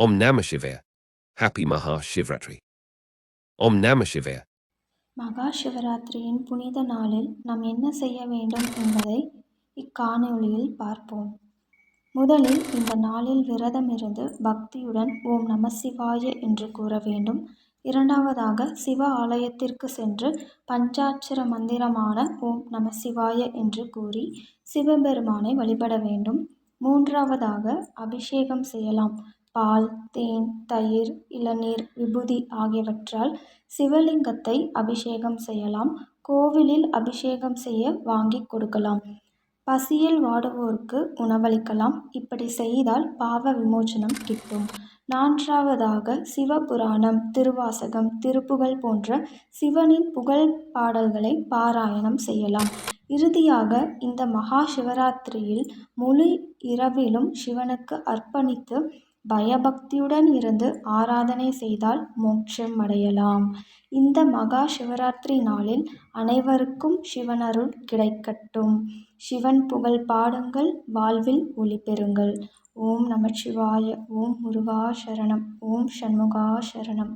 Om Namah Shivaya. Happy Maha Shivratri. Om Namah Shivaya. மகா சிவராத்திரியின் புனித நாளில் நாம் என்ன செய்ய வேண்டும் என்பதை இக்காணொளியில் பார்ப்போம். முதலில் இந்த நாளில் விரதம் இருந்து பக்தியுடன் ஓம் நமசிவாய என்று கூற வேண்டும். இரண்டாவதாக சிவ ஆலயத்திற்கு சென்று பஞ்சாட்சர மந்திரமான ஓம் நமசிவாய என்று கூறி சிவபெருமானை வழிபட வேண்டும். மூன்றாவதாக அபிஷேகம் செய்யலாம். பால், தேன், தயிர், இளநீர், விபூதி ஆகியவற்றால் சிவலிங்கத்தை அபிஷேகம் செய்யலாம். கோவிலில் அபிஷேகம் செய்ய வாங்கி கொடுக்கலாம். பசியில் வாடுவோருக்கு உணவளிக்கலாம். இப்படி செய்தால் பாவ விமோசனம் கிட்டும். நான்காவதாக சிவபுராணம், திருவாசகம், திருப்புகழ் போன்ற சிவனின் புகழ் பாடல்களை பாராயணம் செய்யலாம். இறுதியாக இந்த மகா சிவராத்திரியில் முழு இரவிலும் சிவனுக்கு அர்ப்பணித்து பயபக்தியுடன் இருந்து ஆராதனை செய்தால் மோட்சம் அடையலாம். இந்த மகா சிவராத்திரி நாளில் அனைவருக்கும் சிவனருள் கிடைக்கட்டும். சிவன் புகழ் பாடுங்கள், வாழ்வில் ஒளி பெறுங்கள். ஓம் நமச்சிவாய. ஓம் முருகா சரணம். ஓம் சண்முகா சரணம்.